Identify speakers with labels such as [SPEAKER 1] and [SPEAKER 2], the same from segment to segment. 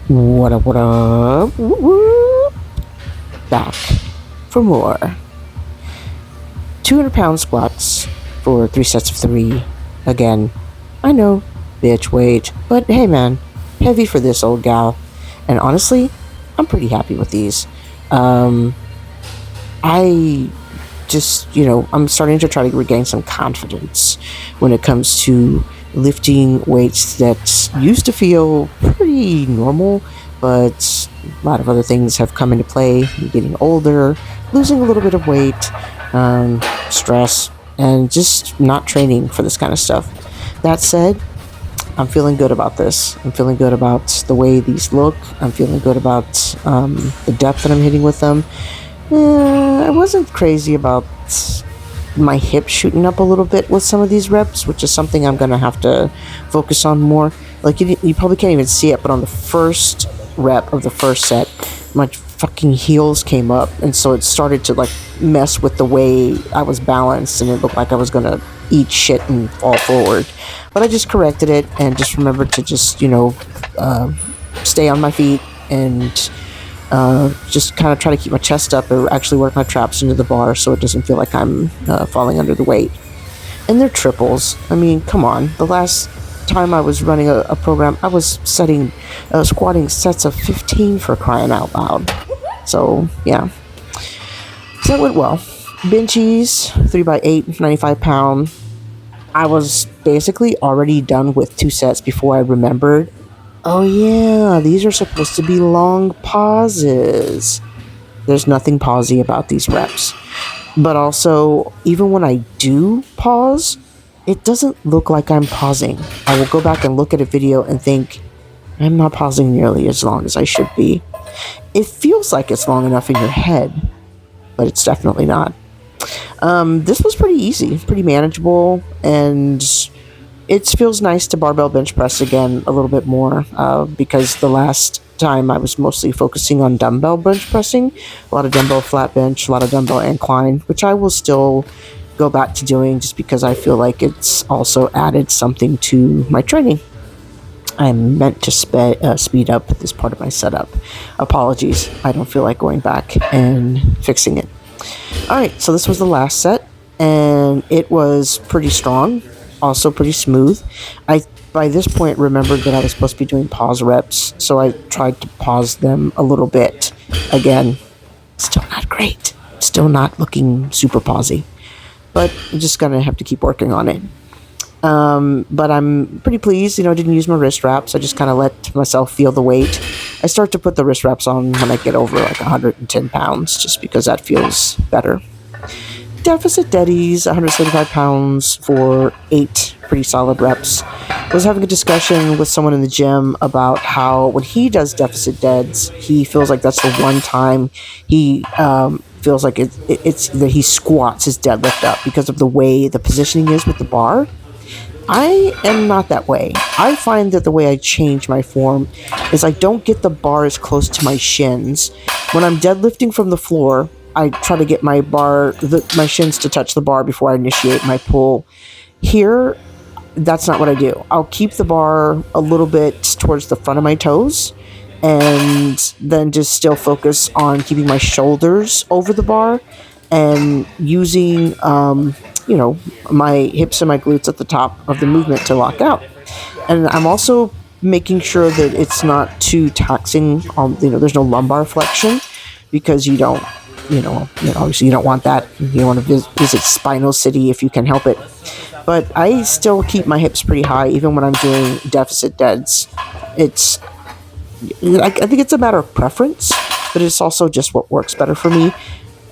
[SPEAKER 1] What up, what up? Woo woo. Back for more. 200-pound squats for 3 sets of 3. Again, I know, bitch, wait, but hey man, heavy for this old gal. And honestly, I'm pretty happy with these. Um, I I'm starting to try to regain some confidence when it comes to lifting weights that used to feel pretty normal, but a lot of other things have come into play. I'm getting older, losing a little bit of weight, stress, and just not training for this kind of stuff. That said, I'm feeling good about this. I'm feeling good about the way these look. I'm feeling good about the depth that I'm hitting with them. I wasn't crazy about my hip shooting up a little bit with some of these reps, which is something I'm gonna have to focus on more. Like you probably can't even see it, but on the first rep of the first set, my fucking heels came up, and so it started to like mess with the way I was balanced, and it looked like I was gonna eat shit and fall forward. But I just corrected it and just remembered to just stay on my feet and just kind of try to keep my chest up or actually work my traps into the bar so it doesn't feel like I'm falling under the weight. And they're triples. I mean, come on. The last time I was running a program, I was squatting sets of 15 for crying out loud. So, yeah. So that went well. Benchies, 3x8, 95 pound. I was basically already done with 2 sets before I remembered, oh yeah, these are supposed to be long pauses. There's nothing pausey about these reps. But also, even when I do pause, it doesn't look like I'm pausing. I will go back and look at a video and think, I'm not pausing nearly as long as I should be. It feels like it's long enough in your head, but it's definitely not. This was pretty easy, pretty manageable, and it feels nice to barbell bench press again a little bit more because the last time I was mostly focusing on dumbbell bench pressing, a lot of dumbbell flat bench, a lot of dumbbell incline, which I will still go back to doing just because I feel like it's also added something to my training. I meant to speed up this part of my setup. Apologies, I don't feel like going back and fixing it. Alright, so this was the last set, and it was pretty strong, also pretty smooth. I, by this point, remembered that I was supposed to be doing pause reps, so I tried to pause them a little bit. Again, still not great. Still not looking super pausey. But I'm just gonna have to keep working on it. But I'm pretty pleased, I didn't use my wrist wraps. I just kind of let myself feel the weight. I start to put the wrist wraps on when I get over like 110 pounds, just because that feels better. Deficit deadies, 175 pounds for 8 pretty solid reps. I was having a discussion with someone in the gym about how when he does deficit deads, he feels like that's the one time he feels like it's that he squats his deadlift up because of the way the positioning is with the bar. I am not that way. I find that the way I change my form is I don't get the bar as close to my shins. When I'm deadlifting from the floor, I try to get my shins to touch the bar before I initiate my pull. Here, that's not what I do. I'll keep the bar a little bit towards the front of my toes and then just still focus on keeping my shoulders over the bar and using my hips and my glutes at the top of the movement to lock out. And I'm also making sure that it's not too taxing there's no lumbar flexion, because you don't obviously you don't want that. You don't want to visit Spinal City if you can help it. But I still keep my hips pretty high even when I'm doing deficit deads. I think it's a matter of preference, but it's also just what works better for me.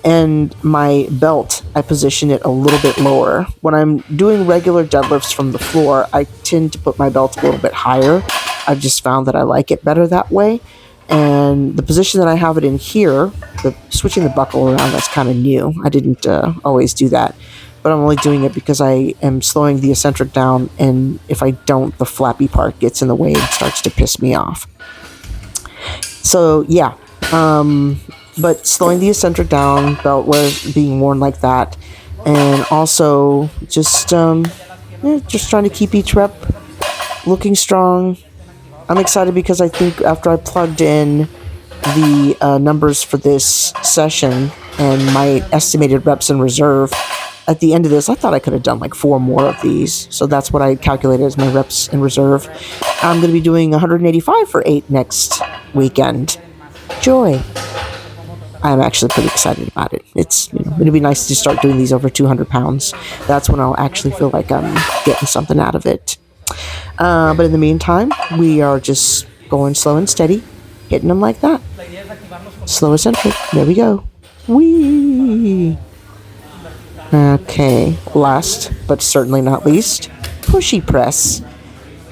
[SPEAKER 1] And my belt, I position it a little bit lower. When I'm doing regular deadlifts from the floor, I tend to put my belt a little bit higher. I've just found that I like it better that way. And the position that I have it in here, switching the buckle around, that's kind of new. I didn't always do that. But I'm only doing it because I am slowing the eccentric down, and if I don't, the flappy part gets in the way and starts to piss me off. So, yeah. But slowing the eccentric down, belt was being worn like that, and also just trying to keep each rep looking strong, I'm excited because I think after I plugged in the numbers for this session and my estimated reps in reserve, at the end of this, I thought I could have done like 4 more of these. So that's what I calculated as my reps in reserve. I'm going to be doing 185 for 8 next weekend. Joy. I'm actually pretty excited about it. It's going to be nice to start doing these over 200 pounds. That's when I'll actually feel like I'm getting something out of it. But in the meantime, we are just going slow and steady, hitting them like that. Slow eccentric. There we go. Wheeeee. Okay, last but certainly not least, pushy press.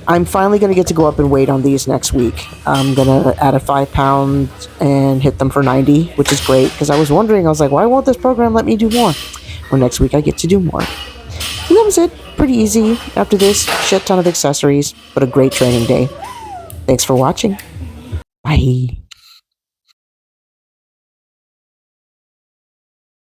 [SPEAKER 1] I'm finally going to get to go up in weight on these next week. I'm going to add a 5 pound and hit them for 90, which is great, because I was wondering, I was like, why won't this program let me do more? Well, next week I get to do more. And that was it. Pretty easy. After this, shit ton of accessories, but a great training day. Thanks for watching. Bye.